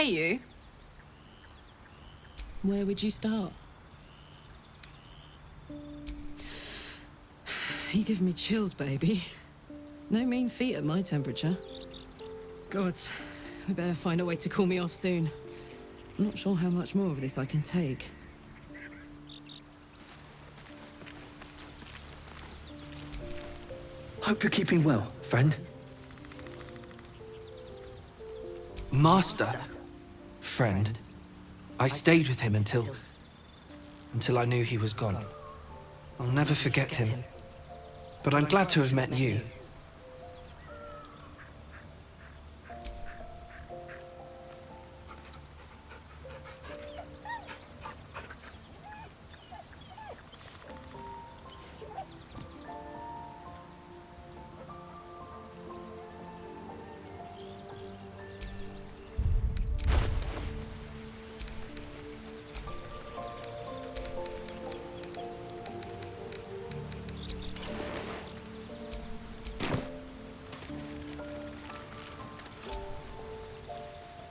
repay you? Where would you start? You give me chills, baby. No mean feat at my temperature. Gods, we better find a way to cool me off soon. I'm not sure how much more of this I can take. Hope you're keeping well, friend. Master. Friend. I stayed with him until I knew he was gone. I'll never forget him. But I'm glad to have met you.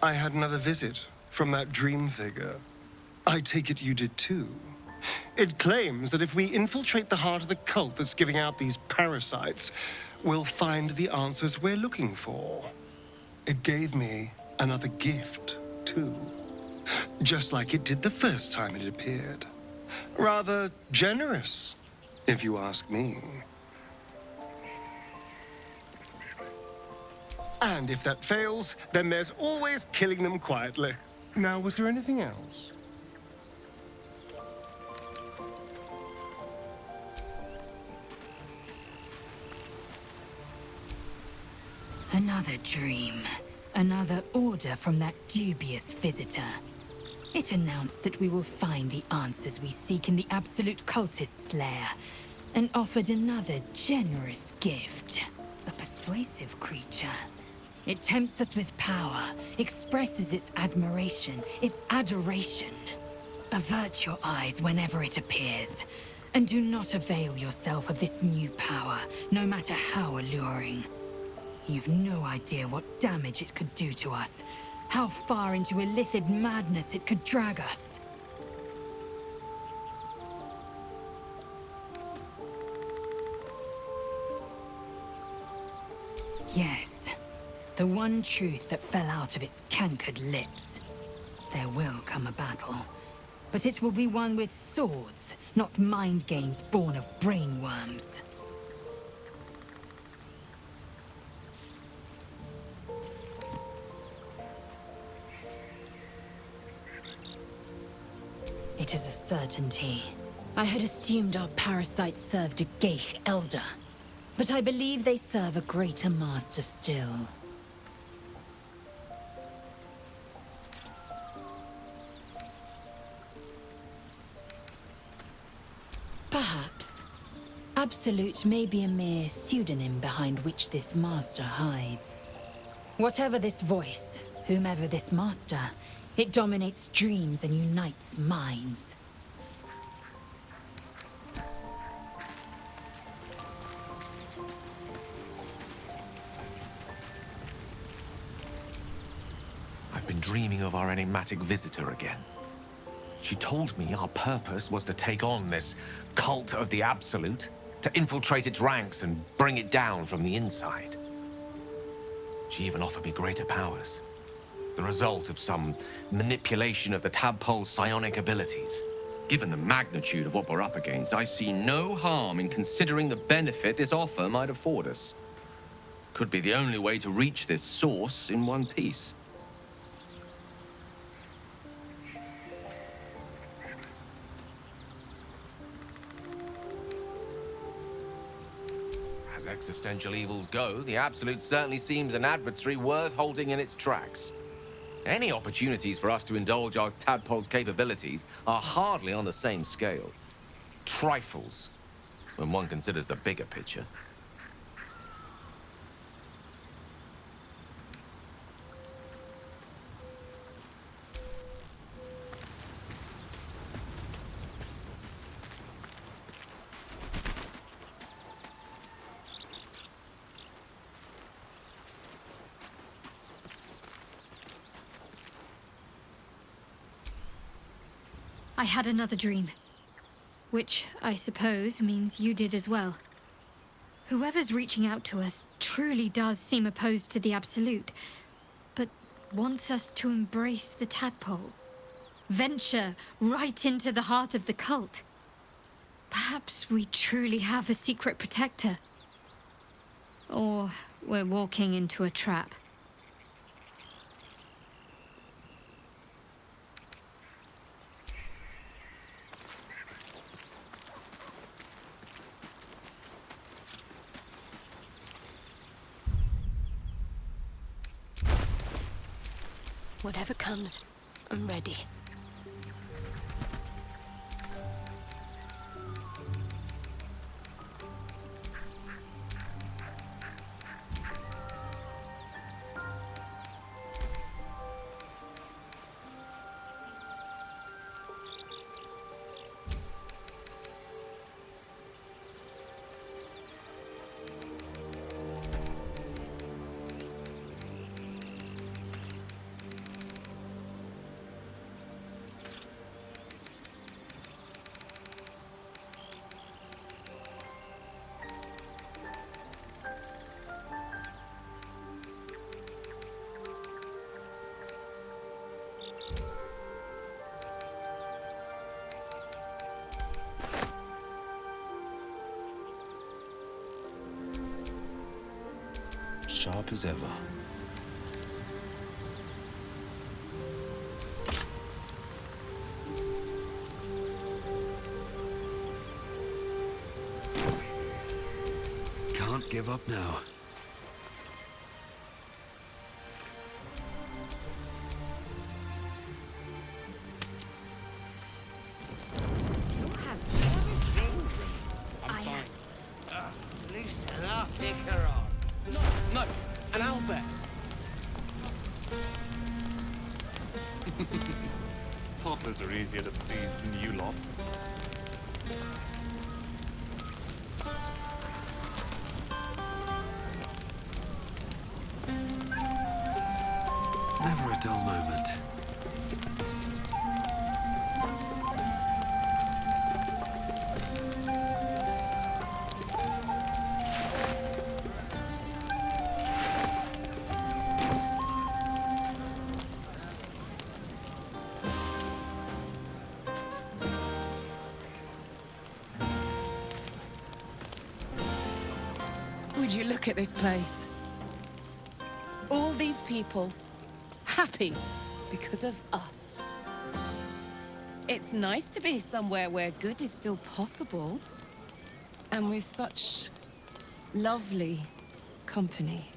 I had another visit from that dream figure. I take it you did too. It claims that if we infiltrate the heart of the cult that's giving out these parasites, we'll find the answers we're looking for. It gave me another gift, too. Just like it did the first time it appeared. Rather generous, if you ask me. And if that fails, then there's always killing them quietly. Now, was there anything else? Another dream. Another order from that dubious visitor. It announced that we will find the answers we seek in the Absolute Cultist's lair, and offered another generous gift. A persuasive creature. It tempts us with power, expresses its admiration, its adoration. Avert your eyes whenever it appears, and do not avail yourself of this new power, no matter how alluring. You've no idea what damage it could do to us, how far into illithid madness it could drag us. Yes. The one truth that fell out of its cankered lips. There will come a battle, but it will be one with swords, not mind games born of brainworms. It is a certainty. I had assumed our parasites served a Geich elder, but I believe they serve a greater master still. Perhaps. Absolute may be a mere pseudonym behind which this master hides. Whatever this voice, whomever this master, it dominates dreams and unites minds. I've been dreaming of our enigmatic visitor again. She told me our purpose was to take on this cult of the Absolute, to infiltrate its ranks and bring it down from the inside. She even offered me greater powers, the result of some manipulation of the tadpole's psionic abilities. Given the magnitude of what we're up against, I see no harm in considering the benefit this offer might afford us. Could be the only way to reach this source in one piece. As existential evils go, the Absolute certainly seems an adversary worth holding in its tracks. Any opportunities for us to indulge our tadpole's capabilities are hardly on the same scale. Trifles, when one considers the bigger picture. I had another dream. Which, I suppose, means you did as well. Whoever's reaching out to us truly does seem opposed to the Absolute, but wants us to embrace the tadpole. Venture right into the heart of the cult. Perhaps we truly have a secret protector. Or we're walking into a trap. Whatever comes, I'm ready. Sharp as ever. Can't give up now. I'm fine. Loosen up, Icaron. No, an owlbear. Toddlers are easier to please than you lot. Never a dull moment. Would you look at this place? All these people happy because of us. It's nice to be somewhere where good is still possible. And with such lovely company.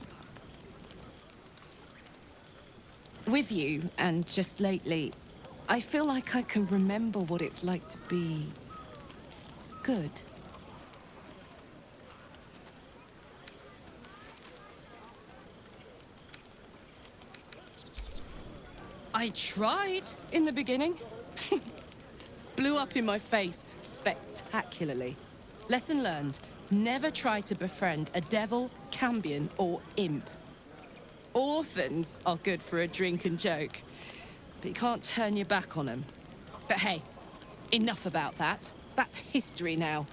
With you, and just lately, I feel like I can remember what it's like to be good. I tried in the beginning. Blew up in my face spectacularly. Lesson learned, never try to befriend a devil, cambion, or imp. Orphans are good for a drink and joke, but you can't turn your back on them. But hey, enough about that. That's history now.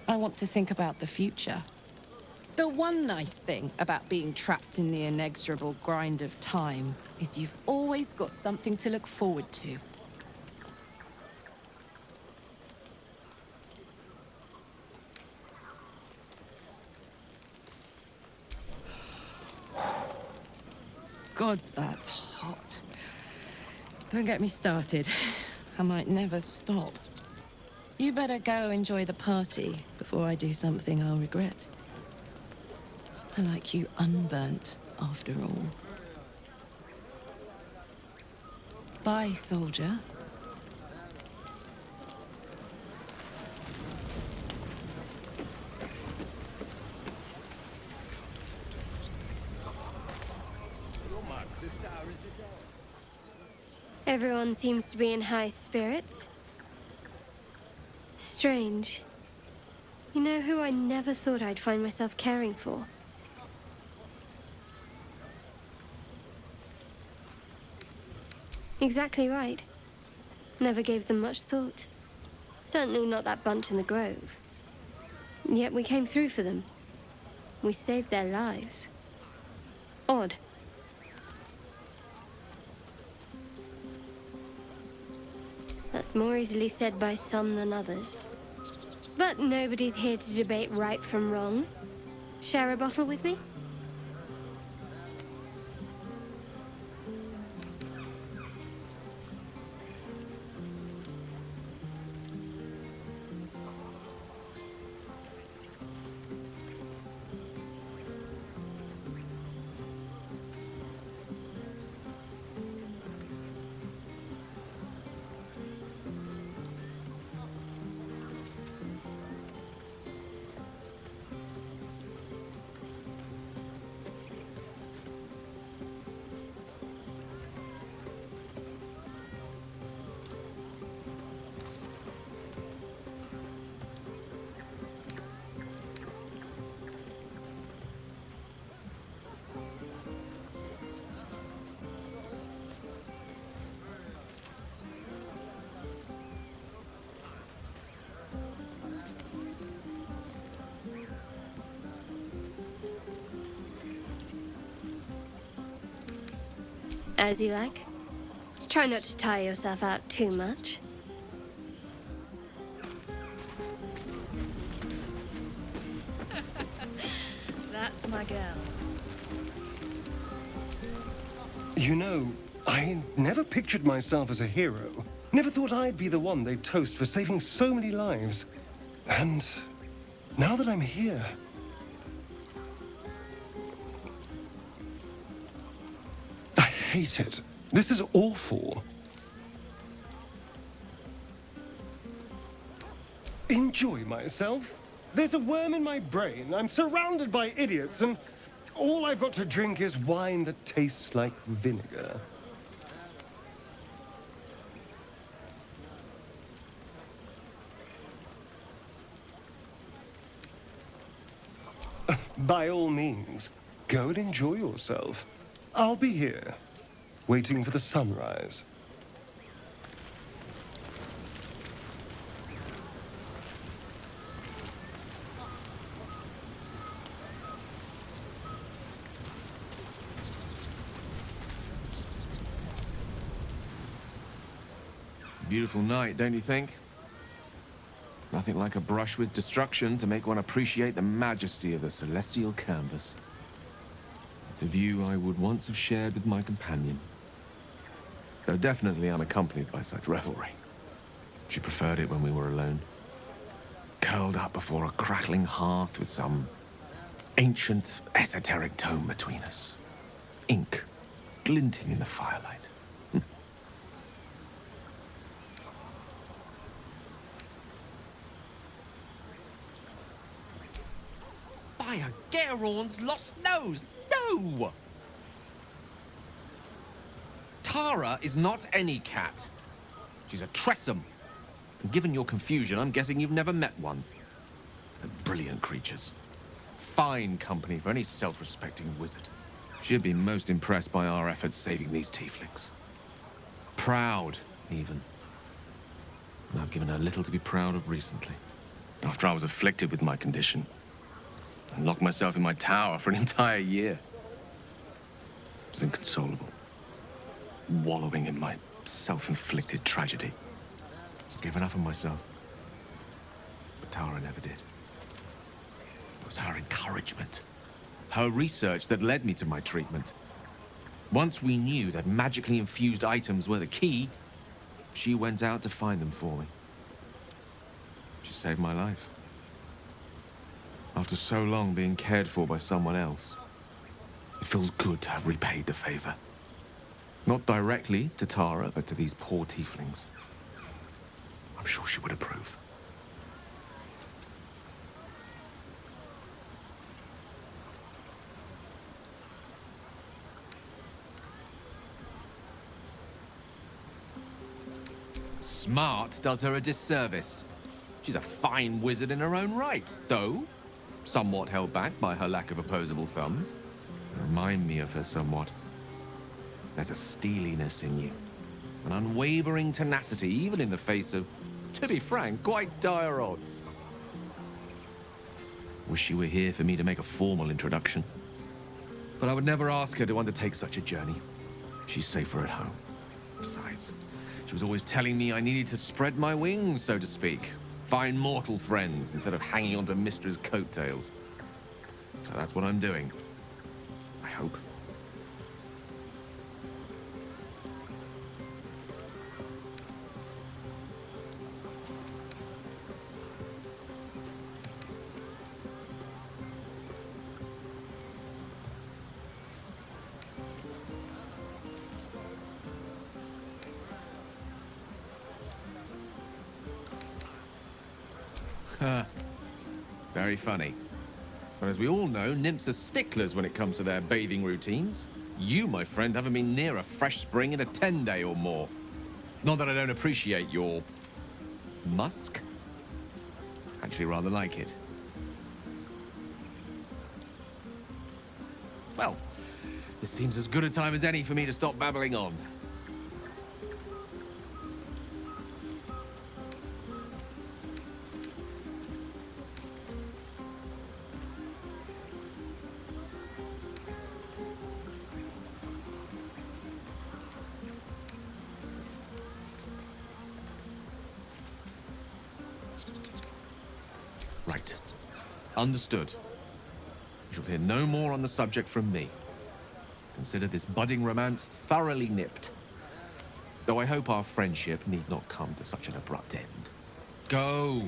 I want to think about the future. The one nice thing about being trapped in the inexorable grind of time is you've always got something to look forward to. Gods, that's hot. Don't get me started. I might never stop. You better go enjoy the party before I do something I'll regret. I like you unburnt, after all. Bye, soldier. Everyone seems to be in high spirits. Strange. You know who I never thought I'd find myself caring for? Exactly right. Never gave them much thought. Certainly not that bunch in the grove. Yet we came through for them. We saved their lives. Odd. That's more easily said by some than others. But nobody's here to debate right from wrong. Share a bottle with me? As you like. Try not to tire yourself out too much. That's my girl. You know, I never pictured myself as a hero. Never thought I'd be the one they'd toast for saving so many lives. And now that I'm here, I hate it. This is awful. Enjoy myself? There's a worm in my brain. I'm surrounded by idiots, and all I've got to drink is wine that tastes like vinegar. By all means, go and enjoy yourself. I'll be here, waiting for the sunrise. Beautiful night, don't you think? Nothing like a brush with destruction to make one appreciate the majesty of the celestial canvas. It's a view I would once have shared with my companion, though definitely unaccompanied by such revelry. She preferred it when we were alone, curled up before a crackling hearth with some ancient, esoteric tome between us, ink glinting in the firelight. By a Geraorn's lost nose! No! Tara is not any cat. She's a Tressum. And given your confusion, I'm guessing you've never met one. They're brilliant creatures. Fine company for any self-respecting wizard. She'd be most impressed by our efforts saving these tieflings. Proud, even. And I've given her little to be proud of recently. After I was afflicted with my condition, and locked myself in my tower for an entire year. I was inconsolable, wallowing in my self-inflicted tragedy. I've given up on myself. But Tara never did. It was her encouragement, her research that led me to my treatment. Once we knew that magically infused items were the key, she went out to find them for me. She saved my life. After so long being cared for by someone else, it feels good to have repaid the favor. Not directly to Tara, but to these poor tieflings. I'm sure she would approve. Smart does her a disservice. She's a fine wizard in her own right, though somewhat held back by her lack of opposable thumbs. You remind me of her somewhat. There's a steeliness in you, An unwavering tenacity, even in the face of, to be frank, quite dire odds. Wish she were here for me to make a formal introduction. But I would never ask her to undertake such a journey. She's safer at home. Besides, she was always telling me I needed to spread my wings, so to speak. Find mortal friends instead of hanging onto Mistra's coattails. So that's what I'm doing. I hope. Very funny. But as we all know, nymphs are sticklers when it comes to their bathing routines. You, my friend, haven't been near a fresh spring in a 10-day or more. Not that I don't appreciate your musk. Actually, rather like it. Well, this seems as good a time as any for me to stop babbling on. Right. Understood. You shall hear no more on the subject from me. Consider this budding romance thoroughly nipped. Though I hope our friendship need not come to such an abrupt end. Go!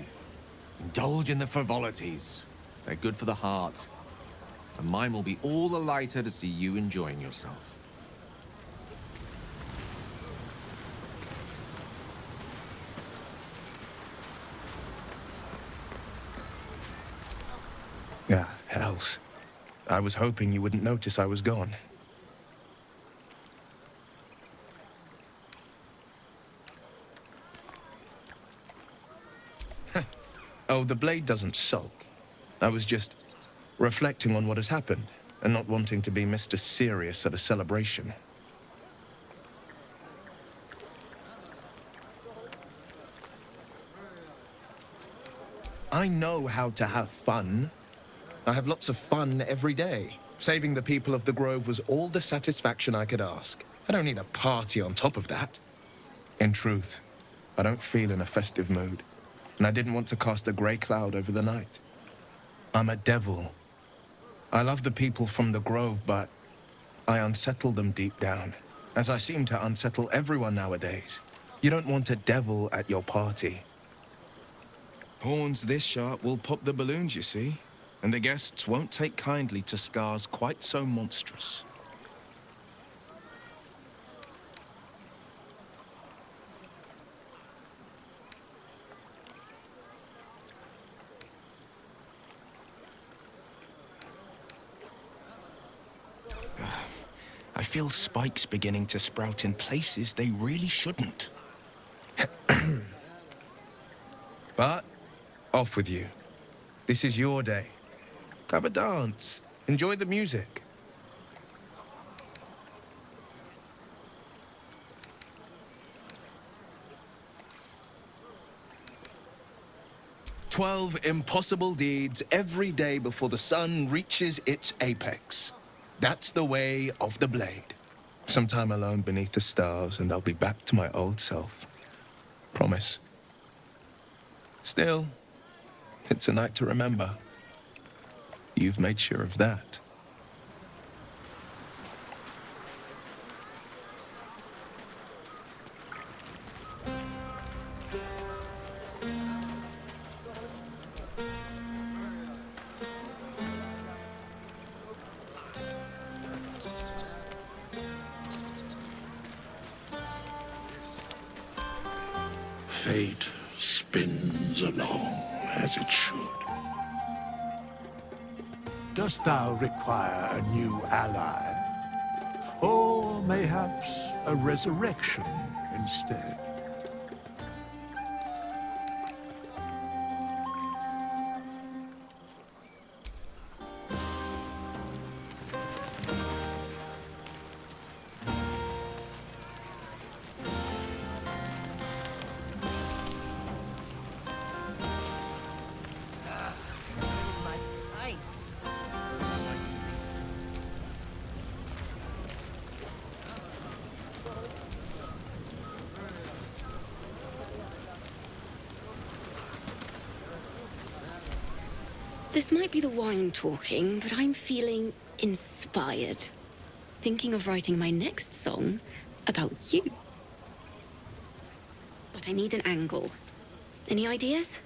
Indulge in the frivolities. They're good for the heart. And mine will be all the lighter to see you enjoying yourself. Ah, hells. I was hoping you wouldn't notice I was gone. Oh, the blade doesn't sulk. I was just reflecting on what has happened, and not wanting to be Mr. Serious at a celebration. I know how to have fun. I have lots of fun every day. Saving the people of the Grove was all the satisfaction I could ask. I don't need a party on top of that. In truth, I don't feel in a festive mood, and I didn't want to cast a grey cloud over the night. I'm a devil. I love the people from the Grove, but I unsettle them deep down, as I seem to unsettle everyone nowadays. You don't want a devil at your party. Horns this sharp will pop the balloons, you see, and the guests won't take kindly to scars quite so monstrous. I feel spikes beginning to sprout in places they really shouldn't. But off with you. This is your day. Have a dance. Enjoy the music. "12 impossible deeds every day before the sun reaches its apex. That's the way of the blade. Some time alone beneath the stars, and I'll be back to my old self. Promise. Still, it's a night to remember. You've made sure of that." Fate spins along as it should. Dost thou require a new ally? Or mayhaps a resurrection instead? This might be the wine talking, but I'm feeling inspired. Thinking of writing my next song about you. But I need an angle. Any ideas?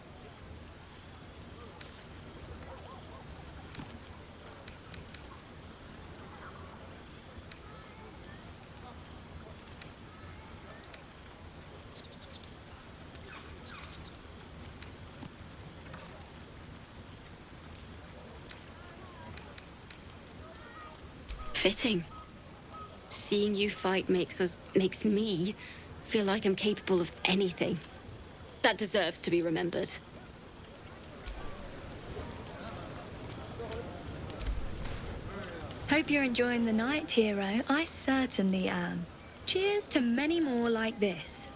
Fitting. Seeing you fight makes me feel like I'm capable of anything. That deserves to be remembered. Hope you're enjoying the night, hero. I certainly am. Cheers to many more like this.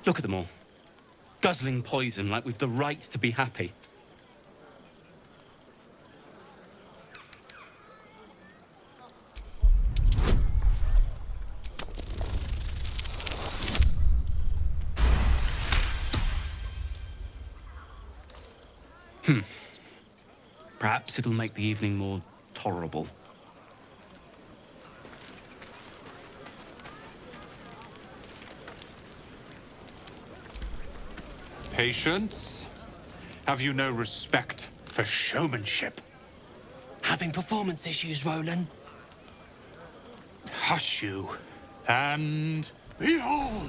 Look at them all. Guzzling poison like we've the right to be happy. Perhaps it'll make the evening more tolerable. Patience? Have you no respect for showmanship? Having performance issues, Roland? Hush you, and behold!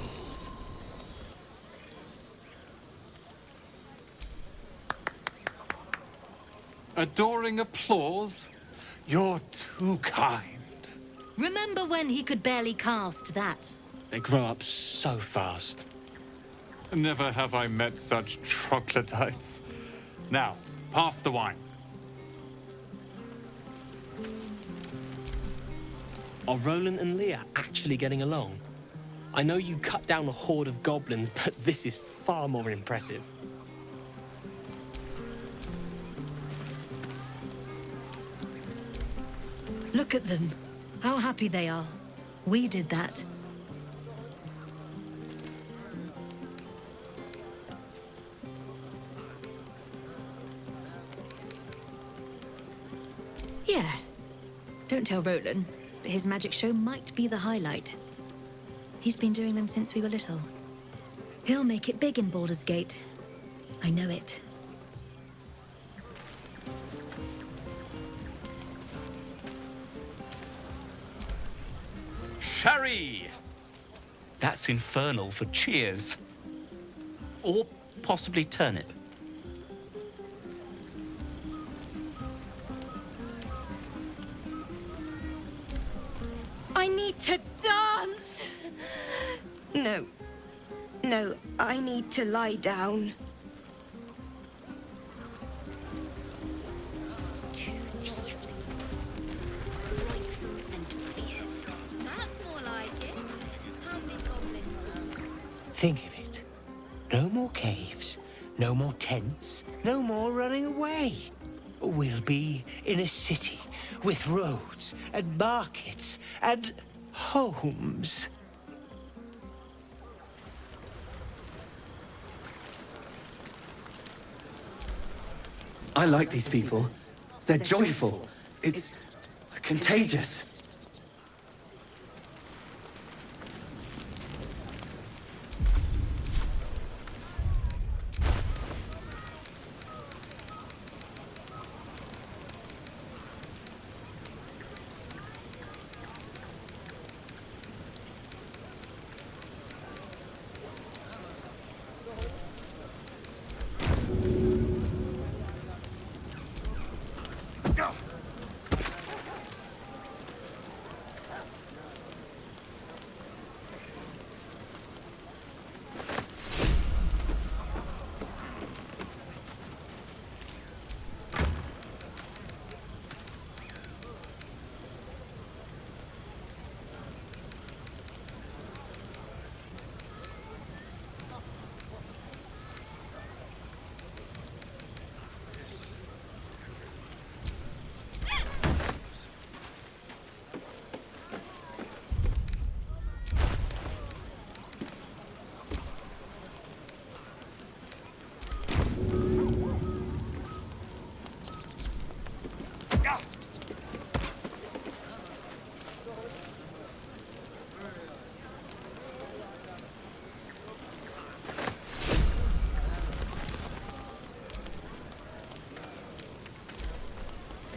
Adoring applause? You're too kind. Remember when he could barely cast that? They grow up so fast. Never have I met such troglodytes. Now, pass the wine. Are Roland and Leah actually getting along? I know you cut down a horde of goblins, but this is far more impressive. Look at them. How happy they are. We did that. Yeah. Don't tell Roland, but his magic show might be the highlight. He's been doing them since we were little. He'll make it big in Baldur's Gate. I know it. Sherry! That's infernal for cheers. Or possibly turnip. I need to dance! No. No, I need to lie down. That's more like it. How many goblins do? Think of it. No more caves, no more tents, no more running away. We'll be in a city with roads and markets and homes. I like these people. They're joyful. It's contagious.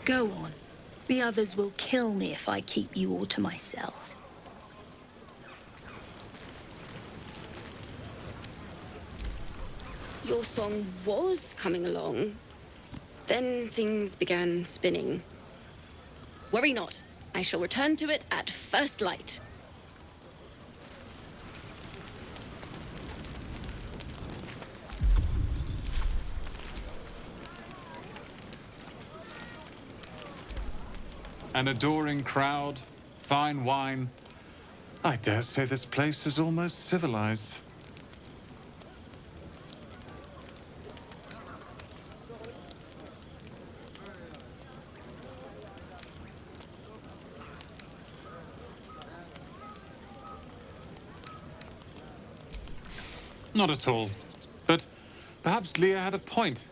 Go on. The others will kill me if I keep you all to myself. Your song was coming along. Then things began spinning. Worry not. I shall return to it at first light. An adoring crowd, fine wine. I dare say this place is almost civilized. Not at all. But perhaps Leah had a point.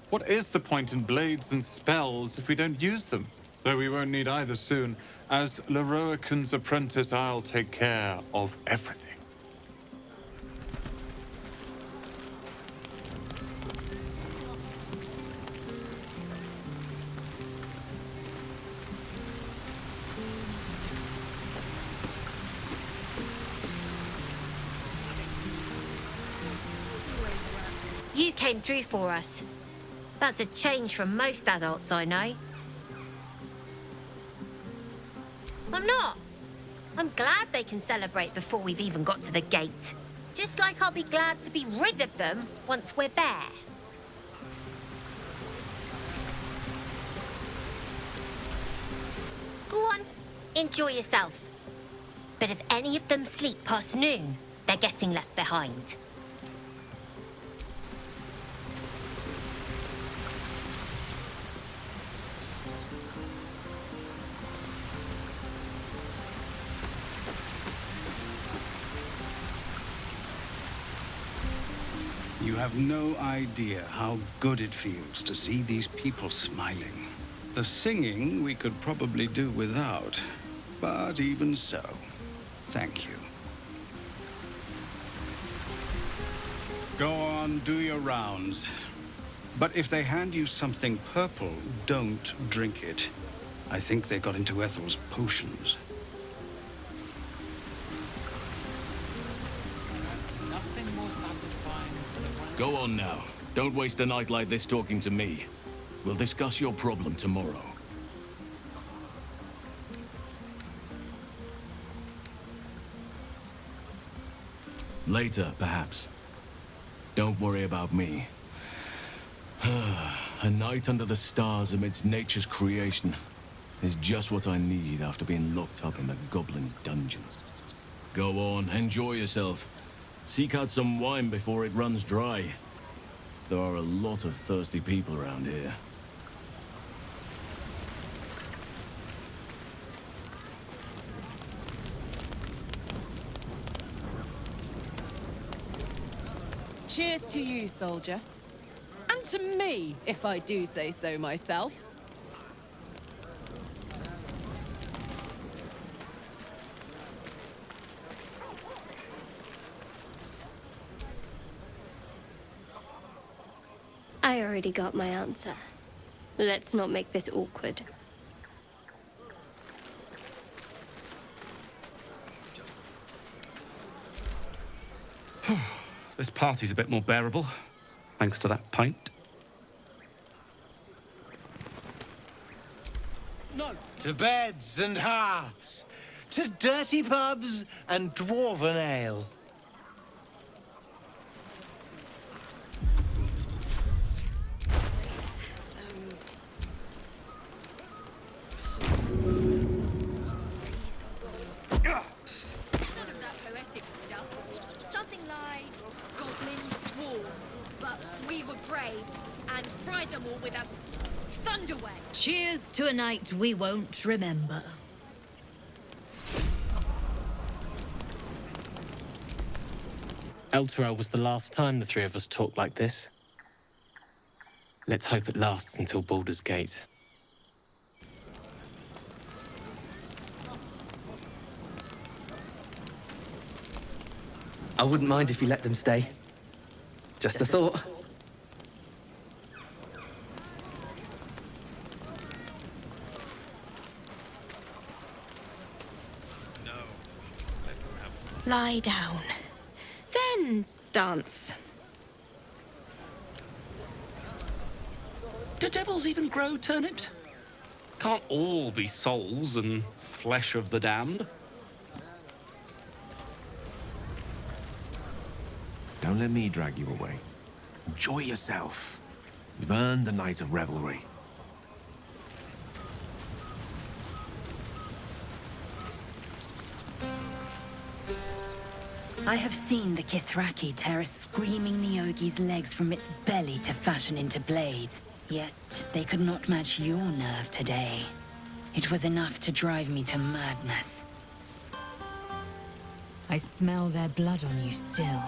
What is the point in blades and spells if we don't use them? Though we won't need either soon. As Leroican's apprentice, I'll take care of everything. You came through for us. That's a change from most adults I know. I'm not. I'm glad they can celebrate before we've even got to the gate. Just like I'll be glad to be rid of them once we're there. Go on, enjoy yourself. But if any of them sleep past noon, they're getting left behind. You have no idea how good it feels to see these people smiling. The singing we could probably do without, but even so, thank you. Go on, do your rounds. But if they hand you something purple, don't drink it. I think they got into Ethel's potions. Nothing more satisfying than Go on now. Don't waste a night like this talking to me. We'll discuss your problem tomorrow. Later, perhaps. Don't worry about me. A night under the stars amidst nature's creation is just what I need after being locked up in the goblin's dungeon. Go on, enjoy yourself. Seek out some wine before it runs dry. There are a lot of thirsty people around here. Cheers to you, soldier. And to me, if I do say so myself. I already got my answer. Let's not make this awkward. This party's a bit more bearable, thanks to that pint. No. To beds and hearths, to dirty pubs and dwarven ale. None of that poetic stuff. Something like goblins swarmed, but we were brave and fried them all with a thunderwave. Cheers to a night we won't remember. Elturel was the last time the three of us talked like this. Let's hope it lasts until Baldur's Gate. I wouldn't mind if you let them stay. Just a thought. Lie down. Then dance. Do devils even grow turnips? Can't all be souls and flesh of the damned. Don't let me drag you away. Enjoy yourself. You've earned a night of revelry. I have seen the Kithraki tear a screaming Neogi's legs from its belly to fashion into blades. Yet they could not match your nerve today. It was enough to drive me to madness. I smell their blood on you still.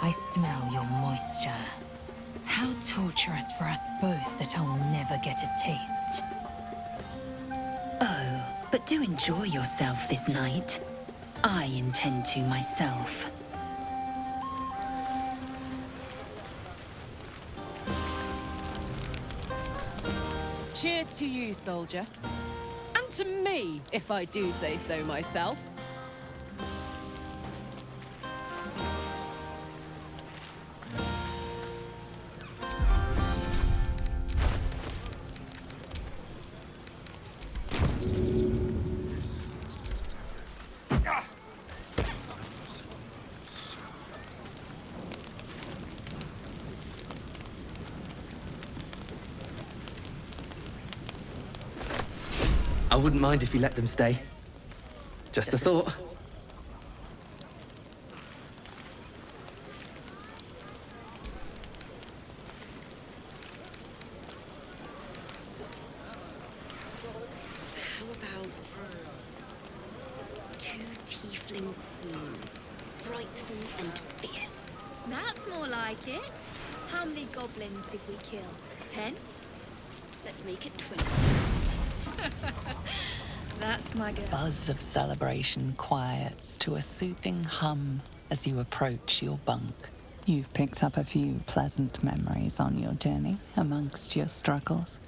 I smell your moisture. How torturous for us both that I will never get a taste. Oh, but do enjoy yourself this night. I intend to myself. Cheers to you, soldier. And to me, if I do say so myself. I wouldn't mind if you let them stay. Just a thought. How about two tiefling queens, frightful and fierce? That's more like it. How many goblins did we kill? 10? Let's make it 20. That's my girl. Buzz of celebration quiets to a soothing hum as you approach your bunk. You've picked up a few pleasant memories on your journey amongst your struggles.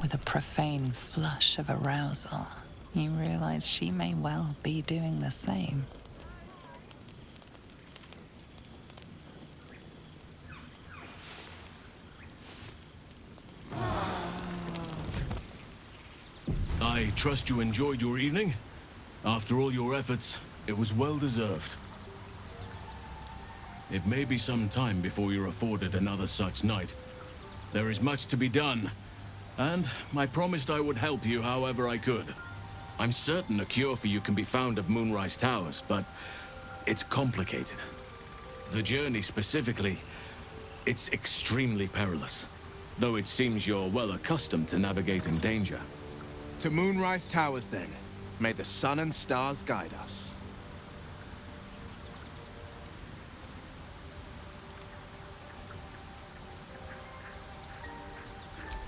With a profane flush of arousal, you realize she may well be doing the same. I trust you enjoyed your evening. After all your efforts, it was well deserved. It may be some time before you're afforded another such night. There is much to be done, and I promised I would help you however I could. I'm certain a cure for you can be found at Moonrise Towers, but it's complicated. The journey specifically, it's extremely perilous, though it seems you're well accustomed to navigating danger. To Moonrise Towers, then. May the sun and stars guide us.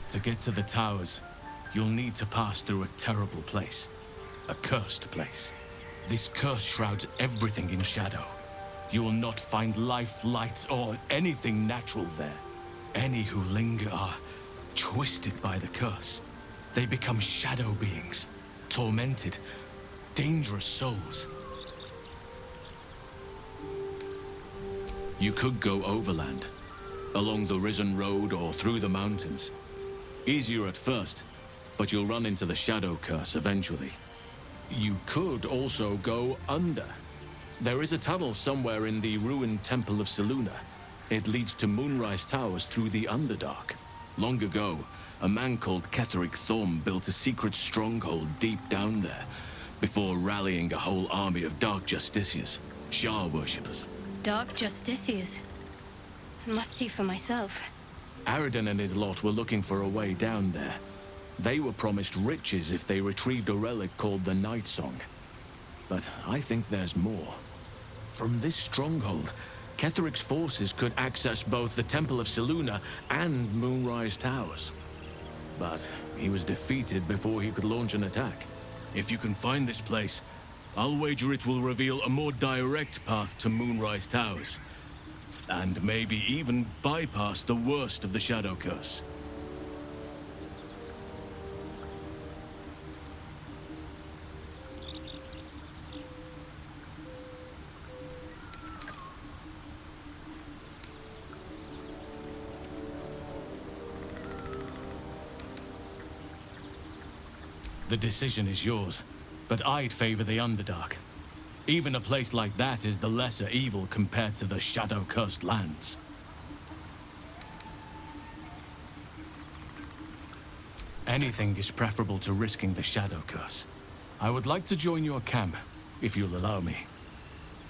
To get to the towers, you'll need to pass through a terrible place. A cursed place. This curse shrouds everything in shadow. You will not find life, light, or anything natural there. Any who linger are twisted by the curse. They become shadow beings, tormented, dangerous souls. You could go overland, along the Risen Road or through the mountains. Easier at first, but you'll run into the shadow curse eventually. You could also go under. There is a tunnel somewhere in the ruined Temple of Selûne. It leads to Moonrise Towers through the Underdark. Long ago, a man called Ketheric Thorm built a secret stronghold deep down there, before rallying a whole army of Dark Justiciars, Shah worshippers. Dark Justiciars. I must see for myself. Aridin and his lot were looking for a way down there. They were promised riches if they retrieved a relic called the Night Song. But I think there's more. From this stronghold, Ketheric's forces could access both the Temple of Selûne and Moonrise Towers. But he was defeated before he could launch an attack. If you can find this place, I'll wager it will reveal a more direct path to Moonrise Towers. And maybe even bypass the worst of the Shadow Curse. The decision is yours, but I'd favor the Underdark. Even a place like that is the lesser evil compared to the shadow-cursed lands. Anything is preferable to risking the Shadow Curse. I would like to join your camp, if you'll allow me.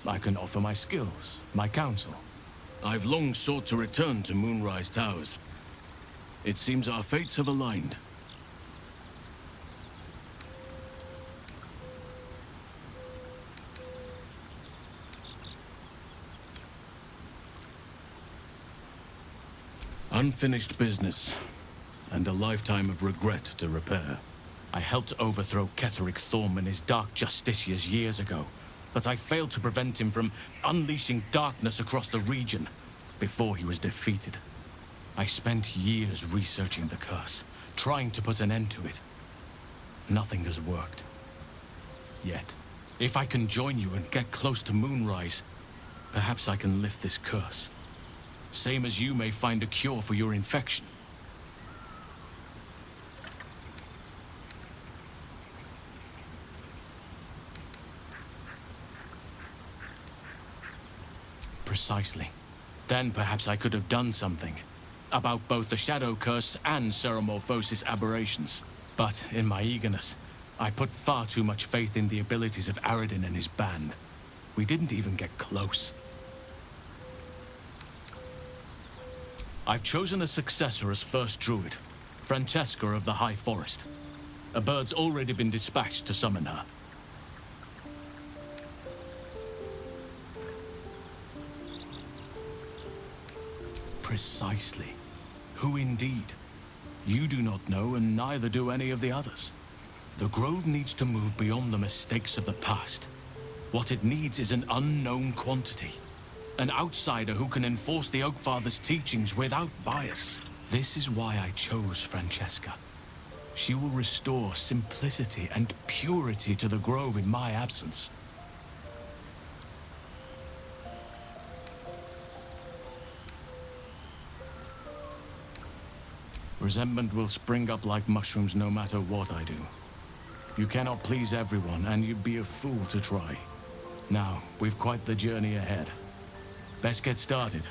I can offer my skills, my counsel. I've long sought to return to Moonrise Towers. It seems our fates have aligned. Unfinished business, and a lifetime of regret to repair. I helped overthrow Ketheric Thorm and his Dark Justiciars years ago, but I failed to prevent him from unleashing darkness across the region before he was defeated. I spent years researching the curse, trying to put an end to it. Nothing has worked. Yet, if I can join you and get close to Moonrise, perhaps I can lift this curse. Same as you may find a cure for your infection. Precisely. Then perhaps I could have done something about both the Shadow Curse and Ceremorphosis aberrations. But in my eagerness, I put far too much faith in the abilities of Aradin and his band. We didn't even get close. I've chosen a successor as first druid, Francesca of the High Forest. A bird's already been dispatched to summon her. Precisely. Who indeed? You do not know, and neither do any of the others. The Grove needs to move beyond the mistakes of the past. What it needs is an unknown quantity. An outsider who can enforce the Oakfather's teachings without bias. This is why I chose Francesca. She will restore simplicity and purity to the Grove in my absence. Resentment will spring up like mushrooms no matter what I do. You cannot please everyone, and you'd be a fool to try. Now, we've quite the journey ahead. Best get started.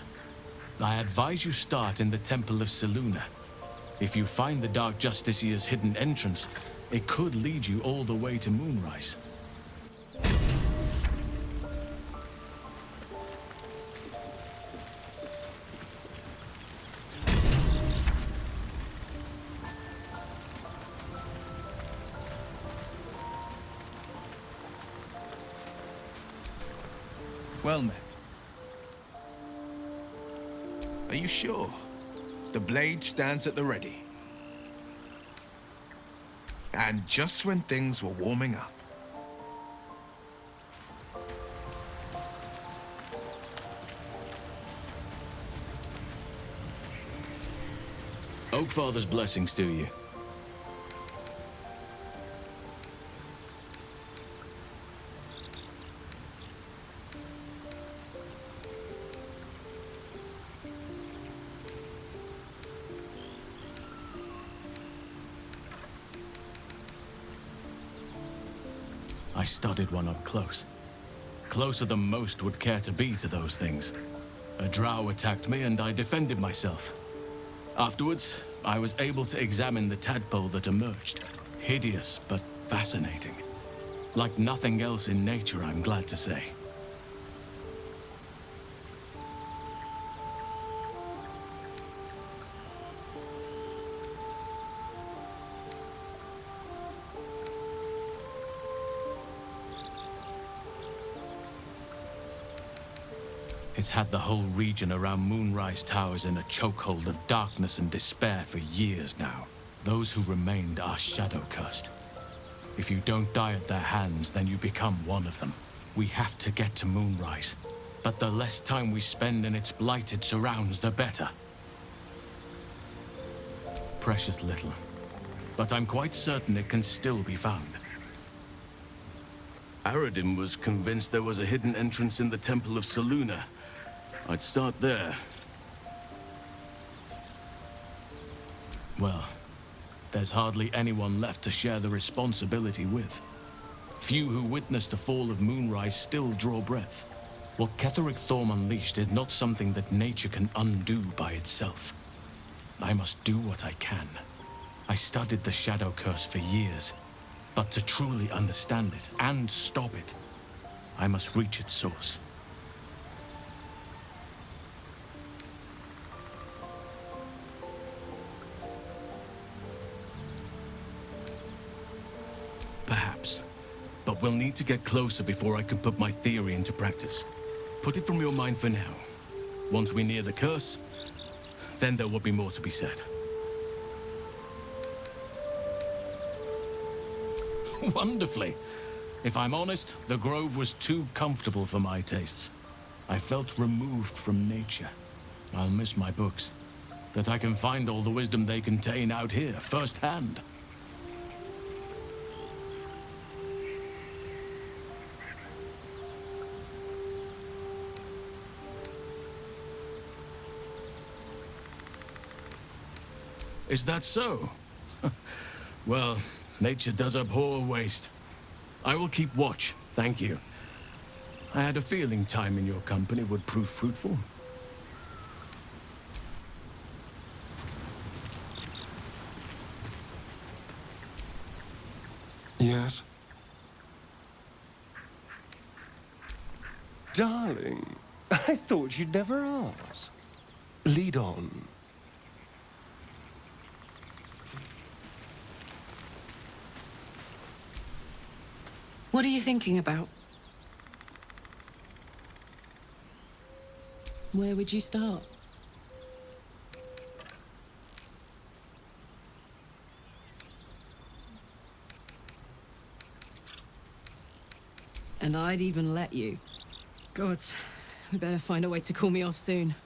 I advise you start in the Temple of Selûne. If you find the Dark Justiciar's hidden entrance, it could lead you all the way to Moonrise. Well met. Are you sure? The blade stands at the ready. And just when things were warming up. Oakfather's blessings to you. I studied one up close. Closer than most would care to be to those things. A drow attacked me and I defended myself. Afterwards, I was able to examine the tadpole that emerged. Hideous, but fascinating. Like nothing else in nature, I'm glad to say. It's had the whole region around Moonrise Towers in a chokehold of darkness and despair for years now. Those who remained are shadow-cursed. If you don't die at their hands, then you become one of them. We have to get to Moonrise, but the less time we spend in its blighted surrounds, the better. Precious little, but I'm quite certain it can still be found. Aradin was convinced there was a hidden entrance in the Temple of Selûne. I'd start there. Well, there's hardly anyone left to share the responsibility with. Few who witnessed the fall of Moonrise still draw breath. What Ketheric Thorm unleashed is not something that nature can undo by itself. I must do what I can. I studied the Shadow Curse for years, but to truly understand it and stop it, I must reach its source. Perhaps. But we'll need to get closer before I can put my theory into practice. Put it from your mind for now. Once we near the curse, then there will be more to be said. Wonderfully. If I'm honest, the grove was too comfortable for my tastes. I felt removed from nature. I'll miss my books. That I can find all the wisdom they contain out here, firsthand. Is that so? Well, nature does abhor waste. I will keep watch, thank you. I had a feeling time in your company would prove fruitful. Yes? Darling, I thought you'd never ask. Lead on. What are you thinking about? Where would you start? And I'd even let you. God, we better find a way to cool me off soon.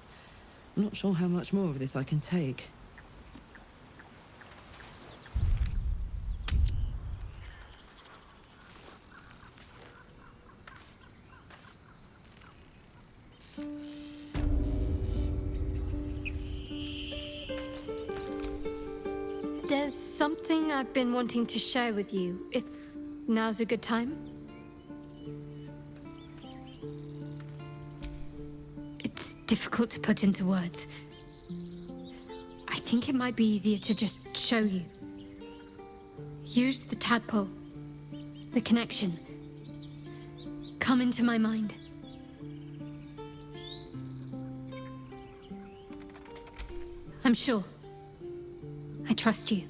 I'm not sure how much more of this I can take. There's something I've been wanting to share with you, if now's a good time. It's difficult to put into words. I think it might be easier to just show you. Use the tadpole, the connection. Come into my mind. I'm sure. I trust you.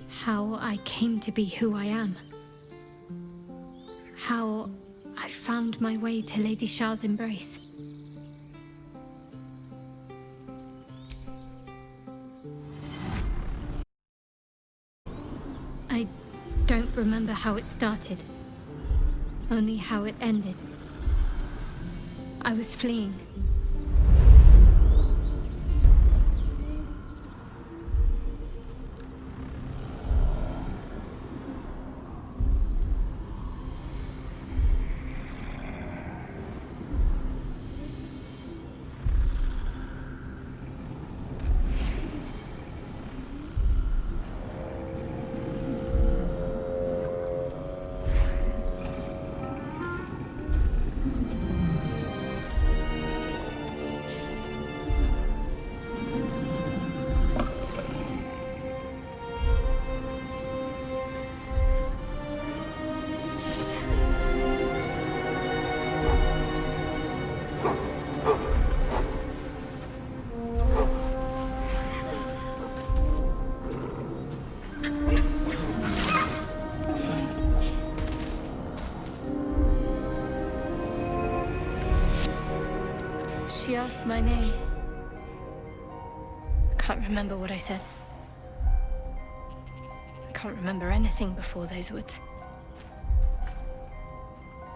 How I came to be who I am. How I found my way to Lady Shah's embrace. I don't remember how it started, only how it ended. I was fleeing. She asked my name. I can't remember what I said. I can't remember anything before those words.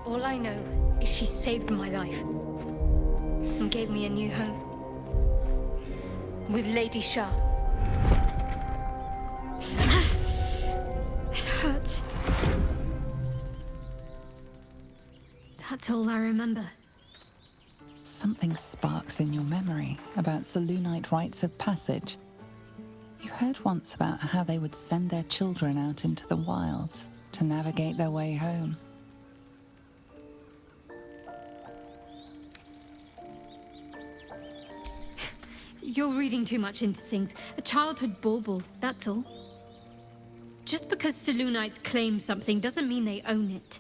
All I know is she saved my life and gave me a new home with Lady Shah. It hurts. That's all I remember. Something sparks in your memory about Selûnite rites of passage. You heard once about how they would send their children out into the wilds to navigate their way home. You're reading too much into things. A childhood bauble, that's all. Just because Selûnites claim something doesn't mean they own it.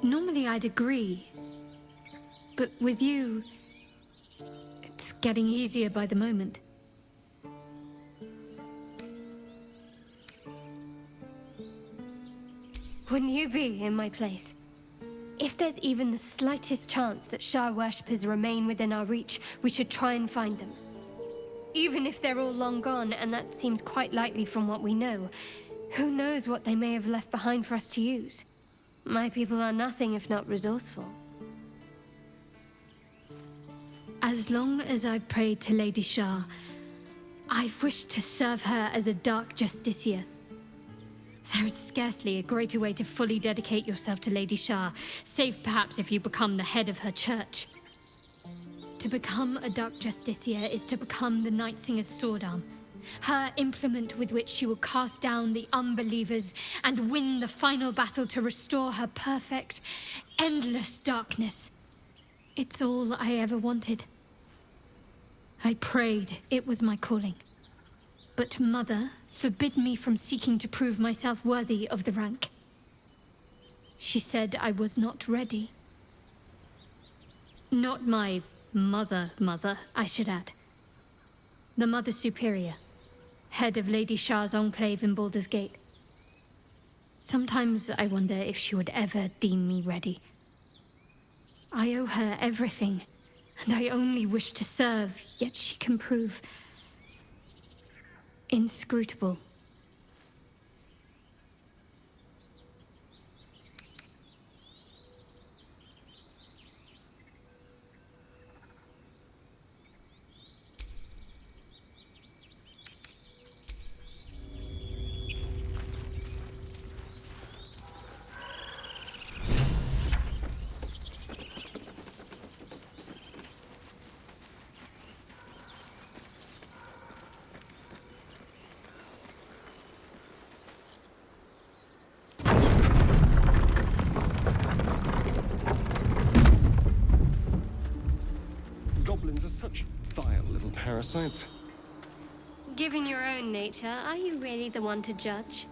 Normally I'd agree. But with you, it's getting easier by the moment. Wouldn't you be in my place? If there's even the slightest chance that Shah worshippers remain within our reach, we should try and find them. Even if they're all long gone, and that seems quite likely from what we know, who knows what they may have left behind for us to use? My people are nothing if not resourceful. As long as I've prayed to Lady Shah, I've wished to serve her as a Dark Justiciar. There is scarcely a greater way to fully dedicate yourself to Lady Shah, save perhaps if you become the head of her church. To become a Dark Justiciar is to become the Night Singer's sword arm, her implement with which she will cast down the unbelievers and win the final battle to restore her perfect, endless darkness. It's all I ever wanted. I prayed it was my calling. But Mother forbid me from seeking to prove myself worthy of the rank. She said I was not ready. Not my mother, I should add. The Mother Superior, head of Lady Shah's enclave in Baldur's Gate. Sometimes I wonder if she would ever deem me ready. I owe her everything, and I only wish to serve, yet she can prove inscrutable. Goblins are such vile little parasites. Given your own nature, are you really the one to judge?